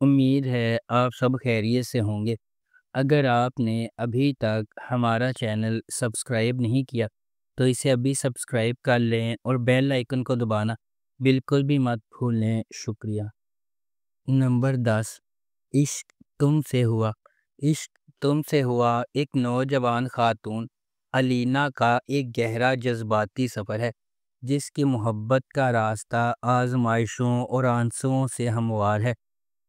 امید ہے آپ سب خیریت سے ہوں گے۔ اگر آپ نے ابھی تک ہمارا چینل سبسکرائب نہیں کیا تو اسے ابھی سبسکرائب کر لیں اور بیل آئیکن کو دبانا بالکل بھی مت بھولیں۔ شکریہ۔ نمبر 10، عشق تم سے ہوا۔ عشق تم سے ہوا ایک نوجوان خاتون علینا کا ایک گہرا جذباتی سفر ہے، جس کی محبت کا راستہ آزمائشوں اور آنسوؤں سے ہموار ہے۔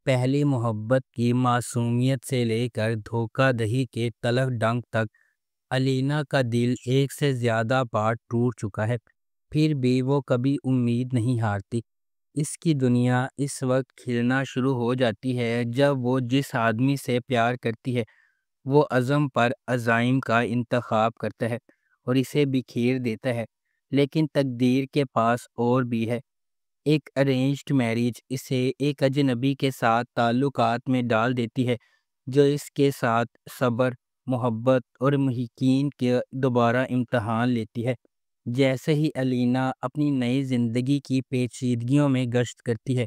پہلی محبت کی معصومیت سے لے کر دھوکہ دہی کے تلخ ڈنگ تک علینا کا دل ایک سے زیادہ بار ٹوٹ چکا ہے، پھر بھی وہ کبھی امید نہیں ہارتی۔ اس کی دنیا اس وقت کھلنا شروع ہو جاتی ہے جب وہ جس آدمی سے پیار کرتی ہے وہ عزم پر عزائم کا انتخاب کرتا ہے اور اسے بکھیر دیتا ہے، لیکن تقدیر کے پاس اور بھی ہے۔ ایک ارینجڈ میرج اسے ایک اجنبی کے ساتھ تعلقات میں ڈال دیتی ہے جو اس کے ساتھ صبر، محبت اور محقین کے دوبارہ امتحان لیتی ہے۔ جیسے ہی علینا اپنی نئی زندگی کی پیچیدگیوں میں گشت کرتی ہے،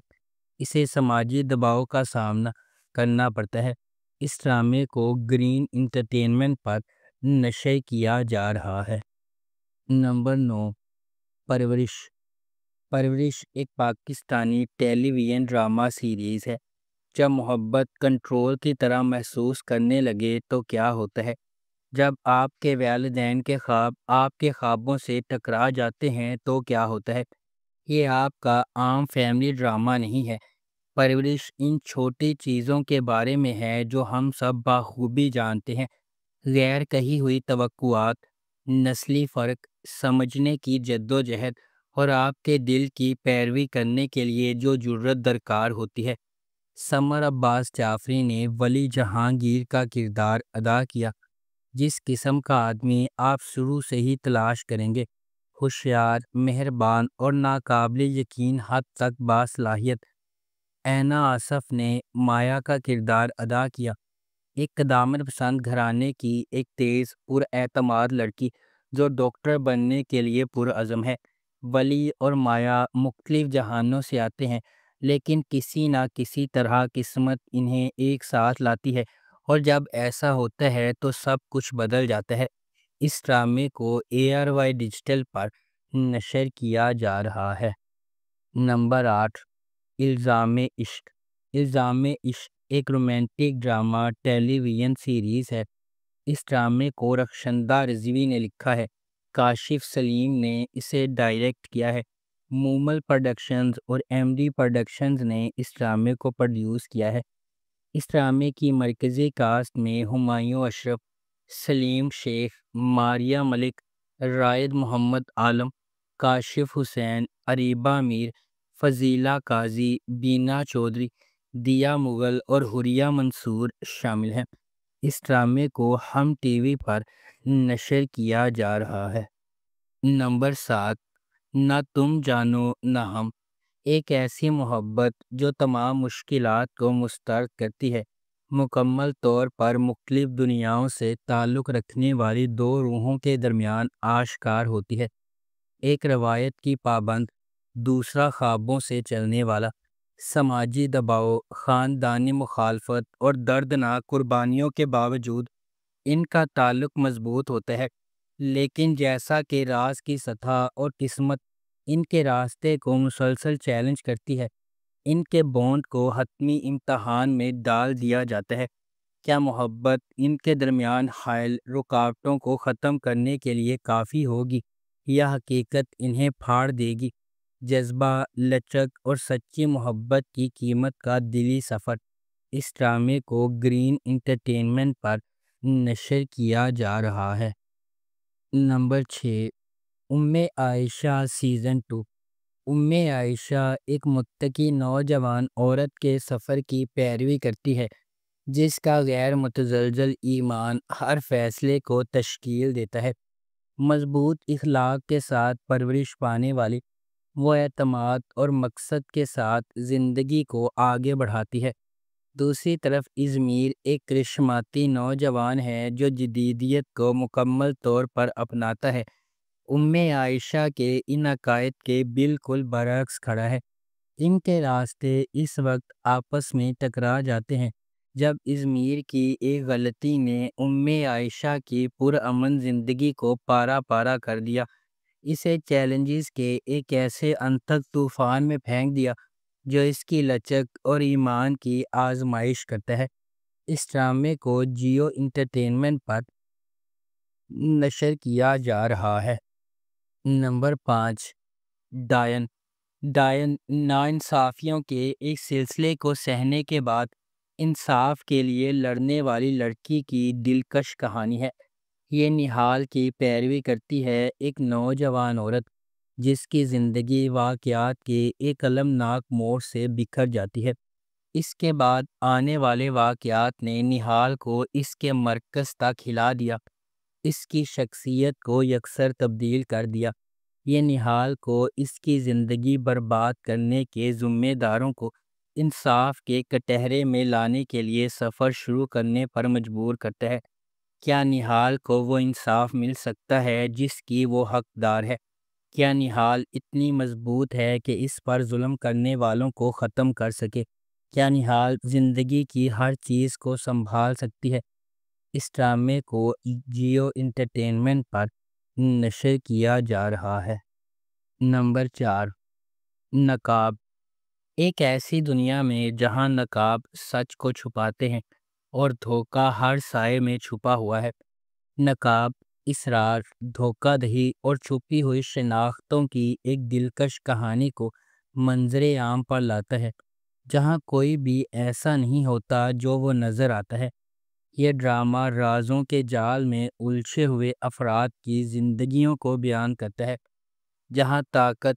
اسے سماجی دباؤ کا سامنا کرنا پڑتا ہے۔ اس ڈرامے کو گرین انٹرٹینمنٹ پر نشر کیا جا رہا ہے۔ نمبر 9، پرورش۔ پرورش ایک پاکستانی ٹیلی ویژن ڈرامہ سیریز ہے۔ جب محبت کنٹرول کی طرح محسوس کرنے لگے تو کیا ہوتا ہے؟ جب آپ کے والدین کے خواب آپ کے خوابوں سے ٹکرا جاتے ہیں تو کیا ہوتا ہے؟ یہ آپ کا عام فیملی ڈرامہ نہیں ہے۔ پرورش ان چھوٹی چیزوں کے بارے میں ہے جو ہم سب بخوبی جانتے ہیں: غیر کہی ہوئی توقعات، نسلی فرق، سمجھنے کی جدوجہد اور آپ کے دل کی پیروی کرنے کے لیے جو جرت درکار ہوتی ہے۔ سمر عباس جعفری نے ولی جہانگیر کا کردار ادا کیا، جس قسم کا آدمی آپ شروع سے ہی تلاش کریں گے: ہوشیار، مہربان اور ناقابل یقین حد تک باصلاحیت۔ اینا آصف نے مایا کا کردار ادا کیا، ایک قدامت پسند گھرانے کی ایک تیز پراعتماد لڑکی جو ڈاکٹر بننے کے لیے پرعزم ہے۔ ولی اور مایا مختلف جہانوں سے آتے ہیں، لیکن کسی نہ کسی طرح قسمت انہیں ایک ساتھ لاتی ہے، اور جب ایسا ہوتا ہے تو سب کچھ بدل جاتا ہے۔ اس ڈرامے کو ARY ڈیجیٹل پر نشر کیا جا رہا ہے۔ نمبر 8، الزام عشق۔ الزام عشق ایک رومانٹک ڈرامہ ٹیلی ویژن سیریز ہے۔ اس ڈرامے کو رخشندہ رضوی نے لکھا ہے، کاشف سلیم نے اسے ڈائریکٹ کیا ہے۔ مومل پروڈکشنز اور MD پروڈکشنز نے اس ڈرامے کو پروڈیوس کیا ہے۔ اس ڈرامے کی مرکزی کاسٹ میں ہمایوں اشرف، سلیم شیخ، ماریہ ملک، رائد محمد عالم، کاشف حسین، اریبہ میر، فضیلہ قاضی، بینا چودھری، دیا مغل اور حوریہ منصور شامل ہیں۔ اس ڈرامے کو ہم TV پر نشر کیا جا رہا ہے۔ نمبر 7، نہ تم جانو نہ ہم۔ ایک ایسی محبت جو تمام مشکلات کو مسترد کرتی ہے، مکمل طور پر مختلف دنیاؤں سے تعلق رکھنے والی دو روحوں کے درمیان آشکار ہوتی ہے۔ ایک روایت کی پابند، دوسرا خوابوں سے چلنے والا۔ سماجی دباؤ، خاندانی مخالفت اور دردناک قربانیوں کے باوجود ان کا تعلق مضبوط ہوتا ہے، لیکن جیسا کہ راز کی سطح اور قسمت ان کے راستے کو مسلسل چیلنج کرتی ہے، ان کے بانڈ کو حتمی امتحان میں ڈال دیا جاتا ہے۔ کیا محبت ان کے درمیان حائل رکاوٹوں کو ختم کرنے کے لیے کافی ہوگی، یا حقیقت انہیں پھاڑ دے گی؟ جذبہ، لچک اور سچی محبت کی قیمت کا دلی سفر۔ اس ڈرامے کو گرین انٹرٹینمنٹ پر نشر کیا جا رہا ہے۔ نمبر 6، عائشہ سیزن 2۔ عائشہ ایک متقی نوجوان عورت کے سفر کی پیروی کرتی ہے، جس کا غیر متزلزل ایمان ہر فیصلے کو تشکیل دیتا ہے۔ مضبوط اخلاق کے ساتھ پرورش پانے والی، وہ اعتماد اور مقصد کے ساتھ زندگی کو آگے بڑھاتی ہے۔ دوسری طرف ازمیر ایک کرشماتی نوجوان ہے جو جدیدیت کو مکمل طور پر اپناتا ہے۔ عائشہ کے ان عقائد کے بالکل برعکس کھڑا ہے۔ ان کے راستے اس وقت آپس میں ٹکرا جاتے ہیں جب ازمیر کی ایک غلطی نے عائشہ کی پرامن زندگی کو پارا پارا کر دیا، اسے چیلنجز کے ایک ایسے انتھک طوفان میں پھینک دیا جو اس کی لچک اور ایمان کی آزمائش کرتا ہے۔ اس ڈرامے کو جیو انٹرٹینمنٹ پر نشر کیا جا رہا ہے۔ نمبر 5، ڈائن۔ ڈائن ناانصافیوں کے ایک سلسلے کو سہنے کے بعد انصاف کے لیے لڑنے والی لڑکی کی دلکش کہانی ہے۔ یہ نہال کی پیروی کرتی ہے، ایک نوجوان عورت جس کی زندگی واقعات کے ایک المناک موڑ سے بکھر جاتی ہے۔ اس کے بعد آنے والے واقعات نے نہال کو اس کے مرکز تک ہلا دیا، اس کی شخصیت کو یکسر تبدیل کر دیا۔ یہ نہال کو اس کی زندگی برباد کرنے کے ذمہ داروں کو انصاف کے کٹہرے میں لانے کے لیے سفر شروع کرنے پر مجبور کرتا ہے۔ کیا نہال کو وہ انصاف مل سکتا ہے جس کی وہ حقدار ہے؟ کیا نہال اتنی مضبوط ہے کہ اس پر ظلم کرنے والوں کو ختم کر سکے؟ کیا نہال زندگی کی ہر چیز کو سنبھال سکتی ہے؟ اس ڈرامے کو جیو انٹرٹینمنٹ پر نشر کیا جا رہا ہے۔ نمبر 4، نقاب۔ ایک ایسی دنیا میں جہاں نقاب سچ کو چھپاتے ہیں اور دھوکہ ہر سائے میں چھپا ہوا ہے، نقاب اسرار، دھوکہ دہی اور چھپی ہوئی شناختوں کی ایک دلکش کہانی کو منظر عام پر لاتا ہے، جہاں کوئی بھی ایسا نہیں ہوتا جو وہ نظر آتا ہے۔ یہ ڈرامہ رازوں کے جال میں الجھے ہوئے افراد کی زندگیوں کو بیان کرتا ہے، جہاں طاقت،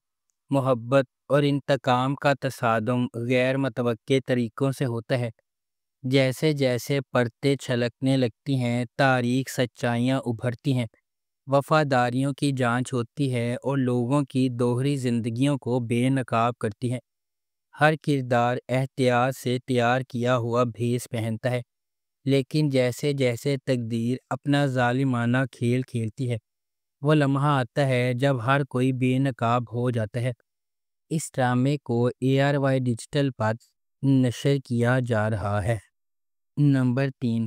محبت اور انتقام کا تصادم غیر متوقع طریقوں سے ہوتا ہے۔ جیسے جیسے پرتیں چھلکنے لگتی ہیں، تاریخ سچائیاں ابھرتی ہیں، وفاداریوں کی جانچ ہوتی ہے اور لوگوں کی دوہری زندگیوں کو بے نقاب کرتی ہے۔ ہر کردار احتیاط سے تیار کیا ہوا بھیس پہنتا ہے، لیکن جیسے جیسے تقدیر اپنا ظالمانہ کھیل کھیلتی ہے، وہ لمحہ آتا ہے جب ہر کوئی بے نقاب ہو جاتا ہے۔ اس ڈرامے کو ARY ڈیجیٹل پر نشر کیا جا رہا ہے۔ نمبر 3،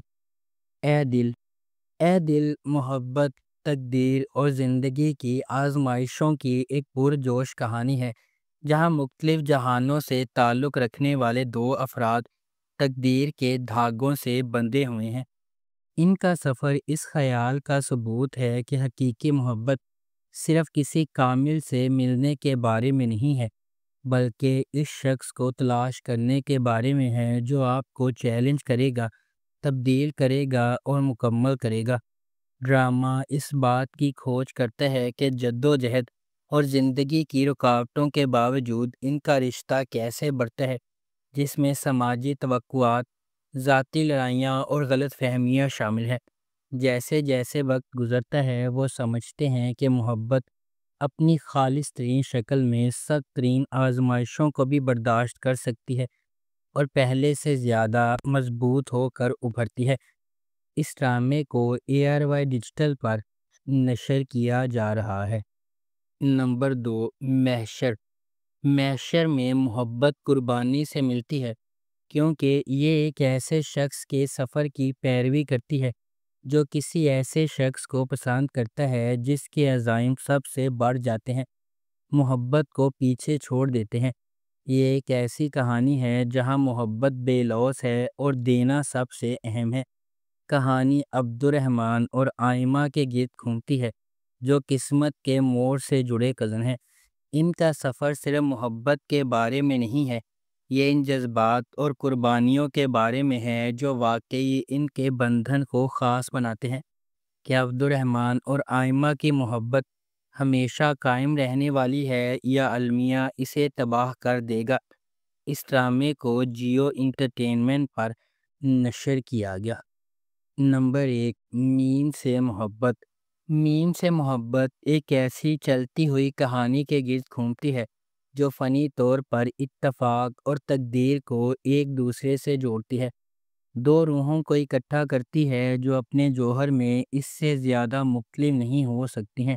اے دل۔ اے دل محبت، تقدیر اور زندگی کی آزمائشوں کی ایک پرجوش کہانی ہے، جہاں مختلف جہانوں سے تعلق رکھنے والے دو افراد تقدیر کے دھاگوں سے بندھے ہوئے ہیں۔ ان کا سفر اس خیال کا ثبوت ہے کہ حقیقی محبت صرف کسی کامل سے ملنے کے بارے میں نہیں ہے، بلکہ اس شخص کو تلاش کرنے کے بارے میں ہے جو آپ کو چیلنج کرے گا، تبدیل کرے گا اور مکمل کرے گا۔ ڈرامہ اس بات کی کھوج کرتا ہے کہ جدوجہد اور زندگی کی رکاوٹوں کے باوجود ان کا رشتہ کیسے بڑھتا ہے، جس میں سماجی توقعات، ذاتی لڑائیاں اور غلط فہمیاں شامل ہیں۔ جیسے جیسے وقت گزرتا ہے، وہ سمجھتے ہیں کہ محبت اپنی خالص ترین شکل میں سخت ترین آزمائشوں کو بھی برداشت کر سکتی ہے اور پہلے سے زیادہ مضبوط ہو کر ابھرتی ہے۔ اس ڈرامے کو ARY ڈیجیٹل پر نشر کیا جا رہا ہے۔ نمبر 2، محشر۔ محشر میں محبت قربانی سے ملتی ہے، کیونکہ یہ ایک ایسے شخص کے سفر کی پیروی کرتی ہے جو کسی ایسے شخص کو پسند کرتا ہے جس کے عزائم سب سے بڑھ جاتے ہیں، محبت کو پیچھے چھوڑ دیتے ہیں۔ یہ ایک ایسی کہانی ہے جہاں محبت بے لوث ہے اور دینا سب سے اہم ہے۔ کہانی عبد الرحمن اور آئمہ کے گرد گھومتی ہے، جو قسمت کے موڑ سے جڑے کزن ہیں۔ ان کا سفر صرف محبت کے بارے میں نہیں ہے، یہ ان جذبات اور قربانیوں کے بارے میں ہے جو واقعی ان کے بندھن کو خاص بناتے ہیں۔ کیا عبد الرحمن اور آئمہ کی محبت ہمیشہ قائم رہنے والی ہے یا المیہ اسے تباہ کر دے گا؟ اس ڈرامے کو جیو انٹرٹینمنٹ پر نشر کیا گیا۔ نمبر 1، مین سے محبت۔ مین سے محبت ایک ایسی چلتی ہوئی کہانی کے گرد گھومتی ہے جو فنی طور پر اتفاق اور تقدیر کو ایک دوسرے سے جوڑتی ہے، دو روحوں کو اکٹھا کرتی ہے جو اپنے جوہر میں اس سے زیادہ مختلف نہیں ہو سکتی ہیں۔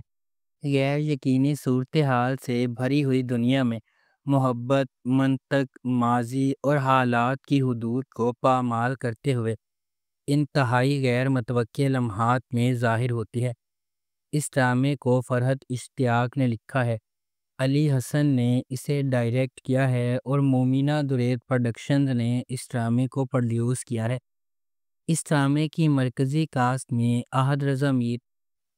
غیر یقینی صورتحال سے بھری ہوئی دنیا میں محبت، منطق، ماضی اور حالات کی حدود کو پامال کرتے ہوئے انتہائی غیر متوقع لمحات میں ظاہر ہوتی ہے۔ اس ڈرامے کو فرحت اشتیاق نے لکھا ہے، علی حسن نے اسے ڈائریکٹ کیا ہے اور مومنہ درید پروڈکشنز نے اس ڈرامے کو پروڈیوس کیا ہے۔ اس ڈرامے کی مرکزی کاسٹ میں احد رضا میر،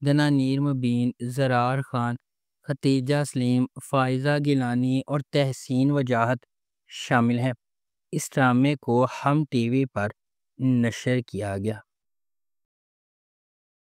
دنانیر مبین، زرار خان، ختیجہ سلیم، فائزہ گیلانی اور تحسین وجاہت شامل ہیں۔ اس ڈرامے کو ہم ٹی وی پر نشر کیا گیا۔